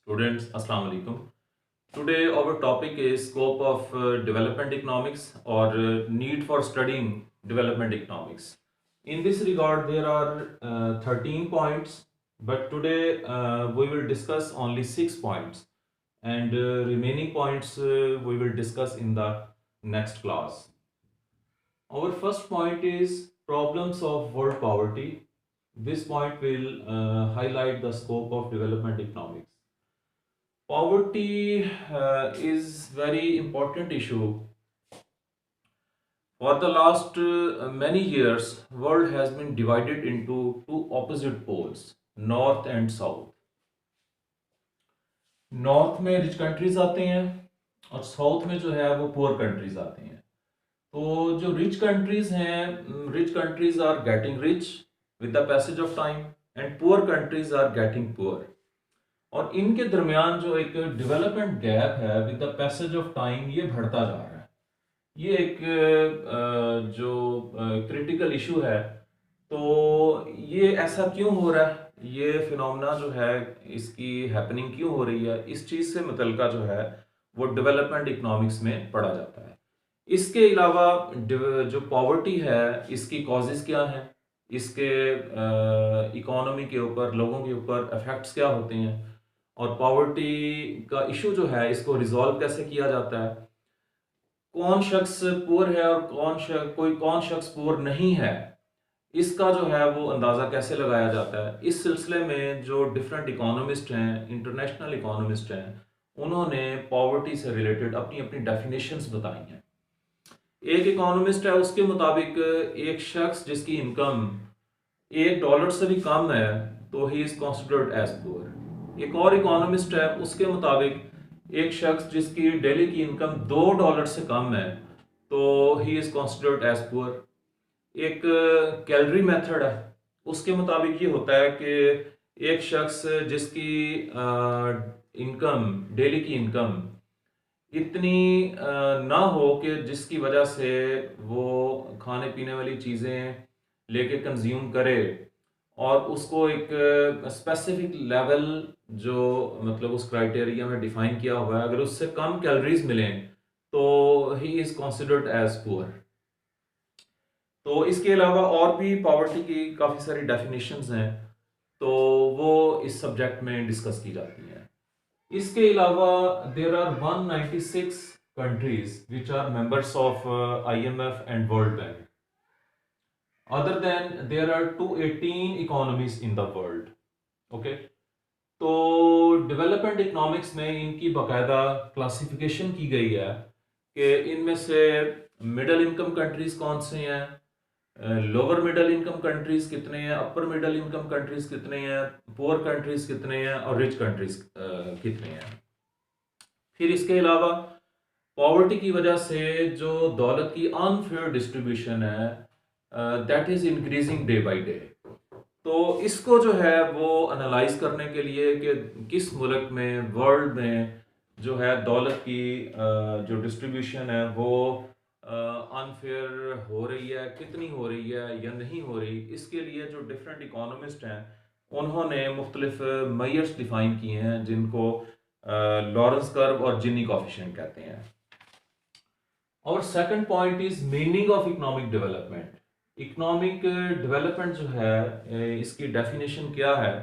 Students, Assalamu alaikum. Today our topic is scope of development economics or need for studying development economics. In this regard, there are 13 points, but today we will discuss only 6 points, and remaining points we will discuss in the next class. Our first point is problems of world poverty. This point will highlight the scope of development economics. Poverty is very important issue. For the last many years, world has been divided into two opposite poles, north and south. North में rich countries आते हैं और south में जो है वो poor countries आते हैं. तो जो रिच कंट्रीज हैं, rich countries are getting rich with the passage of time and poor countries are getting poor. और इनके दरमियान जो एक डेवलपमेंट गैप है with the passage of time ये बढ़ता जा रहा है. ये एक जो क्रिटिकल इशू है. तो ये ऐसा क्यों हो रहा है, ये फिनोमेना जो है इसकी हैपनिंग क्यों हो रही है, इस चीज़ से मुतल्लिका जो है वो डेवलपमेंट इकोनॉमिक्स में पढ़ा जाता है. इसके अलावा जो पॉवर्टी है इसकी कॉजेज़ क्या हैं, इसके इकोनॉमी के ऊपर, लोगों के ऊपर इफ़ेक्ट्स क्या होते हैं, और पॉवर्टी का इशू जो है इसको रिजॉल्व कैसे किया जाता है, कौन शख्स पुअर है और कौन शख्स पुअर नहीं है, इसका जो है वो अंदाज़ा कैसे लगाया जाता है. इस सिलसिले में जो डिफरेंट इकोनॉमिस्ट हैं, इंटरनेशनल इकोनॉमिस्ट हैं, उन्होंने पॉवर्टी से रिलेटेड अपनी अपनी डेफिनेशंस बताई हैं. एक इकोनॉमिस्ट है, उसके मुताबिक एक शख्स जिसकी इनकम $1 से भी कम है तो he is considered as poor. एक और इकोनॉमिस्ट है, उसके मुताबिक एक शख्स जिसकी डेली की इनकम $2 से कम है तो he is considered as poor. एक कैलोरी मेथड है, उसके मुताबिक ये होता है कि एक शख्स जिसकी इनकम, डेली की इनकम इतनी ना हो कि जिसकी वजह से वो खाने पीने वाली चीज़ें लेके कंज्यूम करे, और उसको एक स्पेसिफिक लेवल जो मतलब उस क्राइटेरिया में डिफाइन किया हुआ है, अगर उससे कम कैलोरीज मिलें तो he is considered as poor. तो इसके अलावा और भी पॉवर्टी की काफ़ी सारी डेफिनेशंस हैं, तो वो इस सब्जेक्ट में डिस्कस की जाती हैं. इसके अलावा there are 196 countries which are members of IMF and world bank. Other than there are 218 economies in the world. Okay, तो डेवलपमेंट इकोनॉमिक्स में इनकी बाकायदा क्लासिफिकेशन की गई है कि इनमें से मिडिल इनकम कंट्रीज कौन से हैं, लोअर मिडिल इनकम कंट्रीज कितने हैं, अपर मिडिल इनकम कंट्रीज कितने हैं, पुअर कंट्रीज कितने हैं, और रिच कंट्रीज कितने हैं. फिर इसके अलावा पॉवर्टी की वजह से जो दौलत की अनफेयर डिस्ट्रीब्यूशन है that is increasing day by day. तो इसको जो है वो एनालाइज करने के लिए कि किस मुल्क में, वर्ल्ड में जो है दौलत की जो डिस्ट्रीब्यूशन है वो अनफेयर हो रही है, कितनी हो रही है या नहीं हो रही, इसके लिए जो डिफरेंट इकोनॉमिस्ट हैं उन्होंने मुख्तलिफ मेयर्स डिफाइन किए हैं जिनको लॉरेंस कर्व और जिनी कोफिशिएंट कहते हैं. और second point is meaning of economic development. Economic development जो है इसकी डेफिनेशन क्या है,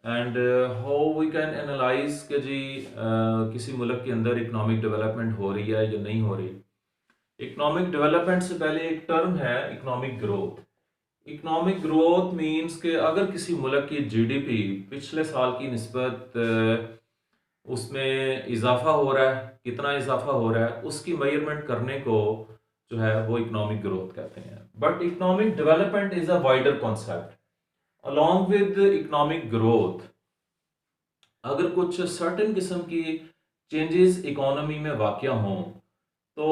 and how we can analyse कि जी किसी मुल्क के अंदर इकोनॉमिक डेवलपमेंट हो रही है या नहीं हो रही. इकोनॉमिक डेवलपमेंट से पहले एक टर्म है economic growth. Economic growth means कि अगर किसी मुल्क की GDP पिछले साल की निस्बत उसमें इजाफा हो रहा है, कितना इजाफा हो रहा है, उसकी मेजरमेंट करने को जो है वो इकोनॉमिक ग्रोथ कहते हैं. But economic development is a wider concept. Along with economic growth अगर कुछ सर्टेन किस्म की चेंजेस इकोनॉमी में वाक़या हों तो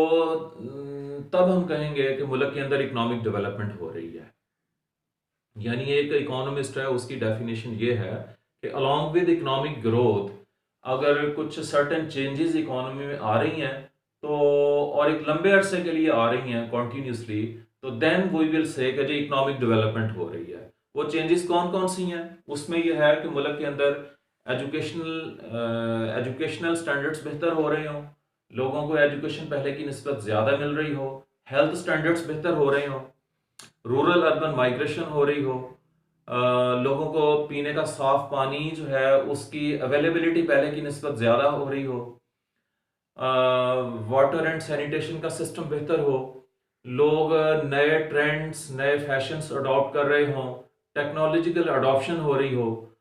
तब हम कहेंगे कि मुल्क के अंदर इकोनॉमिक डेवलपमेंट हो रही है. यानी एक इकोनॉमिस्ट है, उसकी डेफिनेशन ये है कि अलॉन्ग विद इकोनॉमिक ग्रोथ अगर कुछ सर्टेन चेंजेस इकोनॉमी में आ रही हैं तो, और एक लंबे अरसे के लिए आ रही हैं कॉन्टीन्यूसली, तो देन वी विल से कि जी इकोनॉमिक डेवलपमेंट हो रही है. वो चेंजेस कौन कौन सी हैं, उसमें यह है कि मुल्क के अंदर एजुकेशनल स्टैंडर्ड्स बेहतर हो रहे हों, लोगों को एजुकेशन पहले की निस्बत ज़्यादा मिल रही हो, हेल्थ स्टैंडर्ड्स बेहतर हो रहे हों, रूरल अर्बन माइग्रेशन हो रही हो, लोगों को पीने का साफ पानी जो है उसकी अवेलेबिलिटी पहले की निस्बत ज़्यादा हो रही हो, वाटर एंड सैनिटेशन का सिस्टम बेहतर हो, लोग नए ट्रेंड्स नए फैशंस अडॉप्ट कर रहे हों, टेक्नोलॉजिकल अडॉप्शन हो रही हो,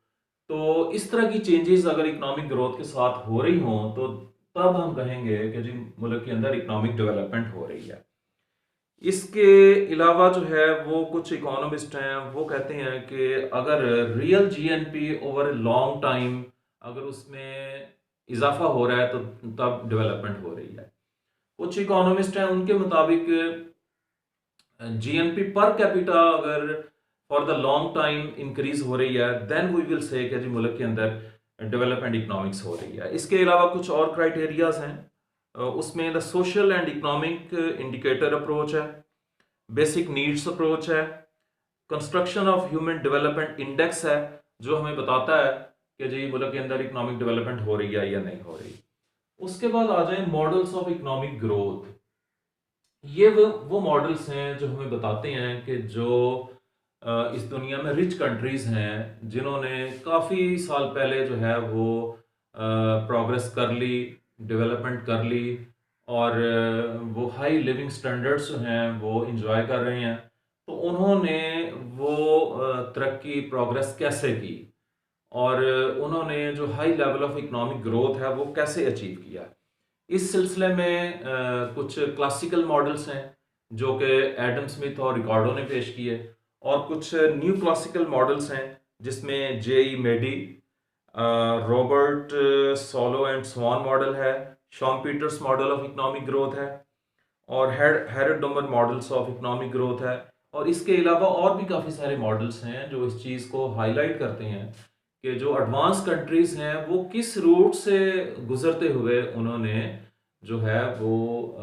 तो इस तरह की चेंजेस अगर इकोनॉमिक ग्रोथ के साथ हो रही हों तो तब हम कहेंगे कि जी मुल्क के अंदर इकोनॉमिक डेवलपमेंट हो रही है। इसके अलावा जो है वो कुछ इकोनॉमिस्ट हैं वो कहते हैं कि अगर real GNP over long time अगर उसमें इजाफा हो रहा है तो तब डेवलपमेंट हो रही है। कुछ इकोनॉमिस्ट हैं उनके मुताबिक जीएनपी पर कैपिटा अगर for the long time increase हो रही है देन वी विल से कि जी मुल्क के अंदर डेवलपमेंट इकोनॉमिक्स हो रही है। इसके अलावा कुछ और क्राइटेरियाज हैं, उसमें the social and economic indicator approach है, बेसिक नीड्स अप्रोच है, construction of human development index है जो हमें बताता है कि जी मुल्क के अंदर इकोनॉमिक डेवलपमेंट हो रही है या नहीं हो रही। उसके बाद आ जाए मॉडल्स ऑफ इकोनॉमिक ग्रोथ। ये वो मॉडल्स हैं जो हमें बताते हैं कि जो इस दुनिया में रिच कंट्रीज हैं जिन्होंने काफ़ी साल पहले जो है वो प्रोग्रेस कर ली, डेवलपमेंट कर ली और वो हाई लिविंग स्टैंडर्ड्स जो हैं वो इंजॉय कर रहे हैं, तो उन्होंने वो तरक्की प्रोग्रेस कैसे की और उन्होंने जो high level of economic growth है वो कैसे अचीव किया। इस सिलसिले में कुछ क्लासिकल मॉडल्स हैं जो कि एडम स्मिथ और रिकार्डो ने पेश किए और कुछ न्यू क्लासिकल मॉडल्स हैं जिसमें J E Meade, Robert Solow and Swan model है, Schumpeter's model of economic growth है और Harrod Domar models of economic growth है। और इसके अलावा और भी काफ़ी सारे मॉडल्स हैं जो इस चीज़ को हाईलाइट करते हैं कि जो एडवांस कंट्रीज हैं वो किस रूट से गुजरते हुए उन्होंने जो है वो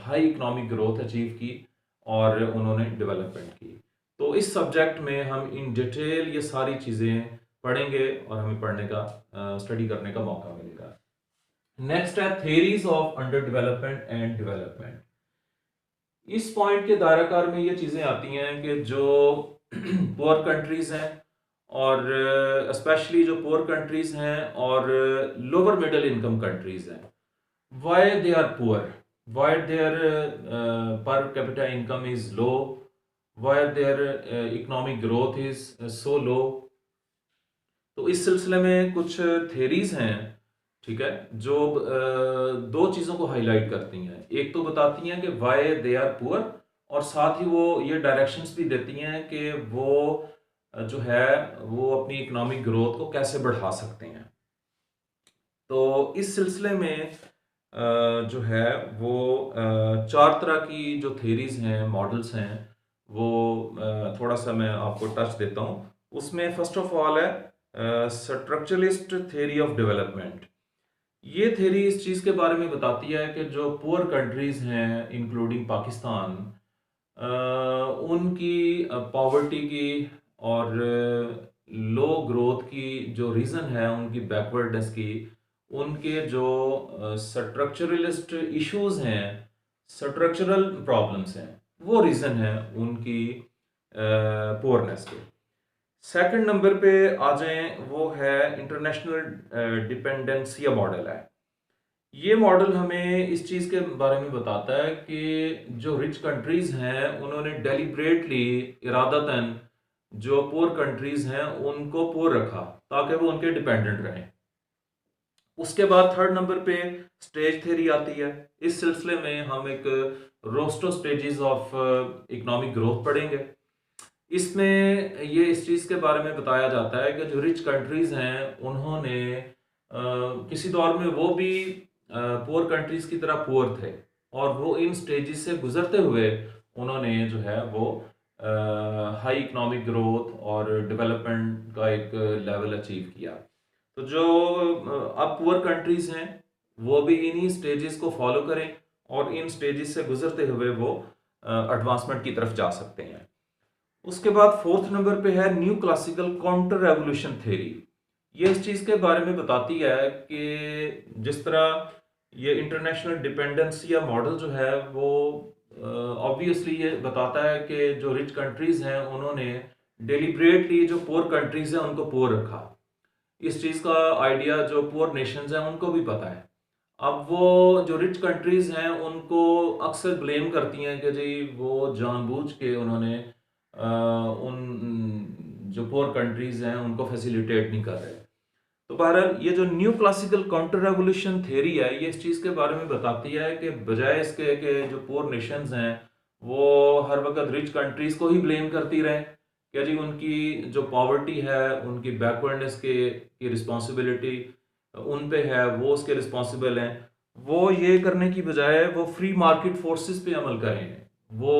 हाई इकोनॉमिक ग्रोथ अचीव की और उन्होंने डेवलपमेंट की। तो इस सब्जेक्ट में हम इन डिटेल ये सारी चीज़ें पढ़ेंगे और हमें पढ़ने का स्टडी करने का मौका मिलेगा। नेक्स्ट है theories of under development and development. इस पॉइंट के दायराकार में ये चीज़ें आती हैं कि जो पुअर कंट्रीज हैं और स्पेशली जो पुअर कंट्रीज हैं और लोअर मिडिल इनकम कंट्रीज हैं, why they are poor, why their per capita income is low, why their economic growth is so low. तो इस सिलसिले में कुछ थेरीज हैं, ठीक है, जो दो चीज़ों को हाईलाइट करती हैं। एक तो बताती हैं कि वाई दे आर पुअर और साथ ही वो ये डायरेक्शंस भी देती हैं कि वो जो है वो अपनी इकोनॉमिक ग्रोथ को कैसे बढ़ा सकते हैं। तो इस सिलसिले में जो है वो चार तरह की जो थेरीज हैं, मॉडल्स हैं, वो थोड़ा सा मैं आपको टच देता हूँ। उसमें फर्स्ट ऑफ ऑल है स्ट्रक्चरलिस्ट थेरी ऑफ डेवलपमेंट। ये थेरी इस चीज़ के बारे में बताती है कि जो पुअर कंट्रीज हैं इंक्लूडिंग पाकिस्तान, उनकी पॉवर्टी की और लो ग्रोथ की जो रीज़न है उनकी बैकवर्डनेस की, उनके जो स्ट्रक्चरलिस्ट इश्यूज हैं, स्ट्रक्चरल प्रॉब्लम्स हैं, वो रीज़न है उनकी पुअरनेस के। सेकंड नंबर पे आ जाएं, वो है इंटरनेशनल डिपेंडेंसिया मॉडल है। ये मॉडल हमें इस चीज़ के बारे में बताता है कि जो रिच कंट्रीज हैं उन्होंने डेलिब्रेटली इरादतन जो पुअर कंट्रीज हैं उनको पुअर रखा ताकि वो उनके डिपेंडेंट रहें। उसके बाद थर्ड नंबर पे स्टेज थ्योरी आती है। इस सिलसिले में हम एक Rosto stages of economic growth पढ़ेंगे। इसमें ये इस चीज़ के बारे में बताया जाता है कि जो रिच कंट्रीज हैं उन्होंने किसी दौर में वो भी पुअर कंट्रीज की तरह पुअर थे और वो इन स्टेजेस से गुजरते हुए उन्होंने जो है वो हाई इकोनॉमिक ग्रोथ और डेवलपमेंट का एक लेवल अचीव किया। तो जो अब पुअर कंट्रीज हैं वो भी इन्हीं स्टेजेस को फॉलो करें और इन स्टेजेस से गुजरते हुए वो एडवांसमेंट की तरफ जा सकते हैं। उसके बाद फोर्थ नंबर पे है new classical counter revolution theory. ये इस चीज़ के बारे में बताती है कि जिस तरह ये इंटरनेशनल डिपेंडेंसी या मॉडल जो है वो ऑब्वियसली ये बताता है कि जो रिच कंट्रीज़ हैं उन्होंने डेलिब्रेटली जो पुअर कंट्रीज़ हैं उनको पुअर रखा। इस चीज़ का आइडिया जो पुअर नेशंस हैं उनको भी पता है। अब वो जो रिच कंट्रीज़ हैं उनको अक्सर ब्लेम करती हैं कि जी वो जानबूझ के उन्होंने उन जो पुअर कंट्रीज़ हैं उनको फैसिलिटेट नहीं कर रहे। तो बहरहाल ये जो new classical counter revolution theory है ये इस चीज़ के बारे में बताती है कि बजाय इसके कि जो पुअर नेशंस हैं वो हर वक्त रिच कंट्रीज़ को ही ब्लेम करती रहें क्या जी उनकी जो पॉवर्टी है उनकी बैकवर्डनेस की रिस्पॉन्सिबिलिटी उन पे है वो उसके रिस्पॉन्सिबल हैं वो ये करने की बजाय वो फ्री मार्केट फोर्सेस पे अमल करें वो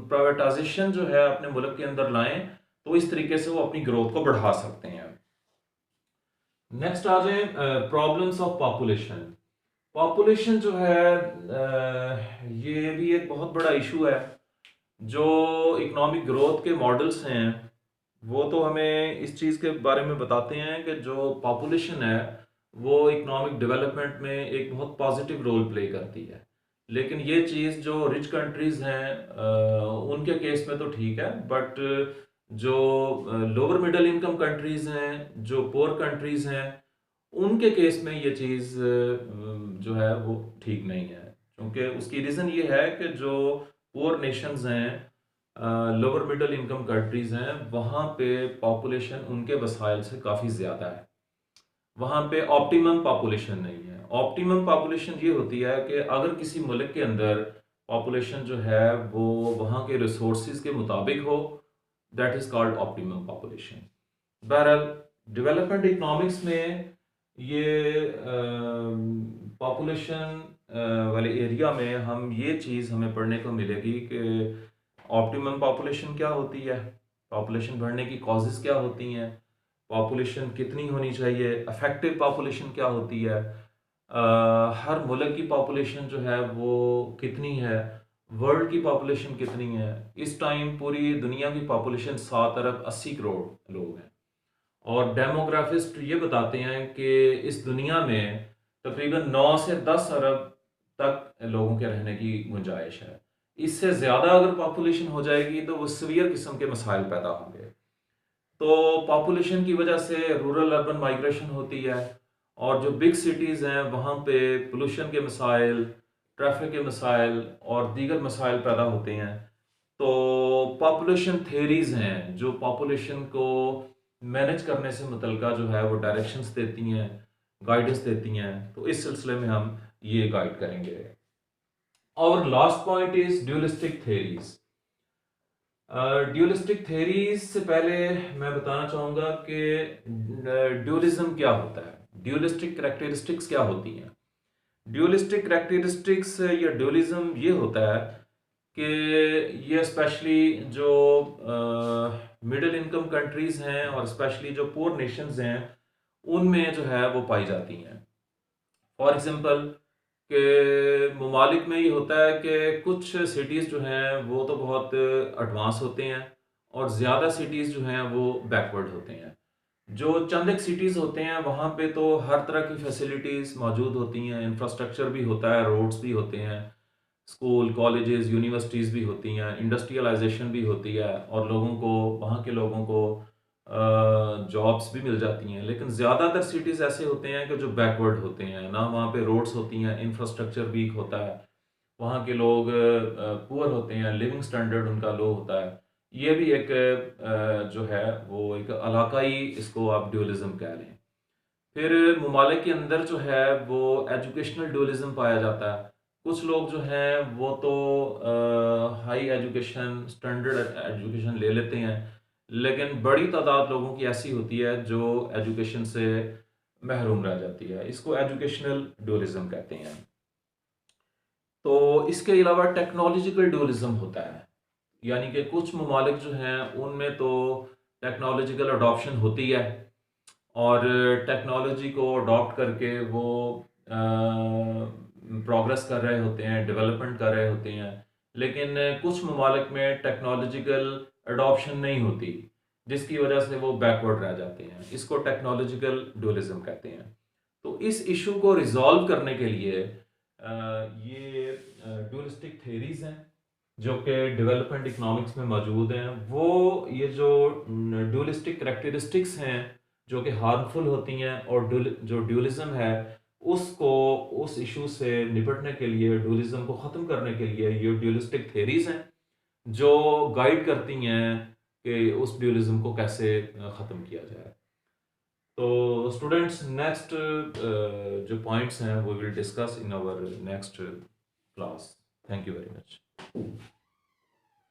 प्राइवेटाइजेशन जो है अपने मुल्क के अंदर लाएं तो इस तरीके से वो अपनी ग्रोथ को बढ़ा सकते हैं। नेक्स्ट आ जाए प्रॉब्लम्स ऑफ पॉपुलेशन। पॉपुलेशन जो है ये भी एक बहुत बड़ा इशू है। जो इकोनॉमिक ग्रोथ के मॉडल्स हैं वो तो हमें इस चीज़ के बारे में बताते हैं कि जो पॉपुलेशन है वो इकोनॉमिक डेवलपमेंट में एक बहुत पॉजिटिव रोल प्ले करती है। लेकिन ये चीज़ जो रिच कंट्रीज़ हैं उनके केस में तो ठीक है बट जो लोअर मिडिल इनकम कंट्रीज़ हैं जो पुअर कंट्रीज़ हैं उनके केस में ये चीज़ जो है वो ठीक नहीं है क्योंकि उसकी रीज़न ये है कि जो पुअर नेशंस हैं लोअर मिडिल इनकम कंट्रीज़ हैं वहाँ पे पॉपुलेशन उनके वसाइल से काफ़ी ज़्यादा है। वहाँ पे ऑप्टिमम पॉपुलेशन नहीं है। ऑप्टिमम पॉपुलेशन ये होती है कि अगर किसी मुल्क के अंदर पॉपुलेशन जो है वो वहाँ के रिसोर्सेज के मुताबिक हो that is called optimum population. बहरहाल डेवलपमेंट इकोनॉमिक्स में ये पॉपुलेशन वाले एरिया में हम ये चीज़ हमें पढ़ने को मिलेगी कि ऑप्टिमम पॉपुलेशन क्या होती है, पॉपुलेशन बढ़ने की कॉजेज़ क्या होती हैं, पॉपुलेशन कितनी होनी चाहिए, इफेक्टिव पॉपुलेशन क्या होती है, हर मुल्क की पॉपुलेशन जो है वो कितनी है, वर्ल्ड की पॉपुलेशन कितनी है। इस टाइम पूरी दुनिया की पॉपुलेशन 7 अरब 80 करोड़ लोग हैं और डेमोग्राफिस्ट ये बताते हैं कि इस दुनिया में तकरीबन 9 से 10 अरब तक लोगों के रहने की गुंजाइश है। इससे ज़्यादा अगर पॉपुलेशन हो जाएगी तो वो सीवियर किस्म के मसाइल पैदा होंगे। तो पॉपुलेशन की वजह से रूरल अर्बन माइग्रेशन होती है और जो बिग सिटीज़ हैं वहाँ पे पोल्यूशन के मसाइल, ट्रैफिक के मसाइल और दीगर मसाइल पैदा होते हैं। तो पॉपुलेशन थेरीज हैं जो पॉपुलेशन को मैनेज करने से मुतल्लिका जो है वो डायरेक्शंस देती हैं, गाइडेंस देती हैं। तो इस सिलसिले में हम ये गाइड करेंगे। और last point is dualistic theories. Dualistic theories से पहले मैं बताना चाहूँगा कि ड्यूलिज्म क्या होता है, ड्यूलिस्टिक करेक्टरिस्टिक्स क्या होती हैं। ड्यूलिस्टिक करेक्टरिस्टिक्स या ड्यूलिज्म ये होता है कि ये स्पेशली जो मिडिल इनकम कंट्रीज़ हैं और स्पेशली जो पुअर नेशंस हैं उनमें जो है वो पाई जाती हैं। फॉर एग्जांपल के ममालिक में ये होता है कि कुछ सिटीज़ जो हैं वो तो बहुत एडवांस होते हैं और ज़्यादा सिटीज़ जो हैं वो बैकवर्ड होते हैं। जो चंद एक सिटीज़ होते हैं वहाँ पे तो हर तरह की फैसिलिटीज़ मौजूद होती हैं, इंफ्रास्ट्रक्चर भी होता है, रोड्स भी होते हैं, स्कूल कॉलेजेस यूनिवर्सिटीज़ भी होती हैं, इंडस्ट्रियलाइजेशन भी होती है और लोगों को वहाँ के लोगों को जॉब्स भी मिल जाती हैं। लेकिन ज़्यादातर सिटीज़ ऐसे होते हैं कि जो बैकवर्ड होते हैं, ना वहाँ पे रोड्स होती हैं, इंफ्रास्ट्रक्चर वीक होता है, वहाँ के लोग पुअर होते हैं, लिविंग स्टैंडर्ड उनका लो होता है। ये भी एक जो है वो एक इलाकाई इसको आप ड्यूलिज्म कह लें। फिर ममालिक के अंदर जो है वो एजुकेशनल ड्यूलिज्म पाया जाता है। कुछ लोग जो हैं वो तो हाई एजुकेशन स्टैंडर्ड एजुकेशन ले लेते हैं लेकिन बड़ी तादाद लोगों की ऐसी होती है जो एजुकेशन से महरूम रह जाती है। इसको एजुकेशनल ड्यूलिज्म कहते हैं। तो इसके अलावा टेक्नोलॉजिकल ड्यूलिज्म होता है, यानी कि कुछ ममालिक जो हैं उनमें तो टेक्नोलॉजिकल अडॉप्शन होती है और टेक्नोलॉजी को अडॉप्ट करके वो प्रोग्रेस कर रहे होते हैं, डेवलपमेंट कर रहे होते हैं। लेकिन कुछ ममालिक में टेक्नोलॉजिकल अडॉप्शन नहीं होती, जिसकी वजह से वो बैकवर्ड रह जाते हैं। इसको टेक्नोलॉजिकल ड्यूलिज्म कहते हैं। तो इस इशू को रिजॉल्व करने के लिए ये ड्यूलिस्टिक थेरीज हैं जो कि डेवलपमेंट इकोनॉमिक्स में मौजूद हैं। वो ये जो ड्यूलिस्टिक करेक्टरिस्टिक्स हैं जो कि हार्मफुल होती हैं, और जो ड्यूलिज्म है उसको, उस इशू से निपटने के लिए, ड्यूलिज्म को ख़त्म करने के लिए ये ड्यूलिस्टिक थेरीज हैं जो गाइड करती हैं कि उस ड्यूलिज्म को कैसे ख़त्म किया जाए। तो स्टूडेंट्स, नेक्स्ट जो पॉइंट्स हैं वो will discuss in our next class. Thank you very much.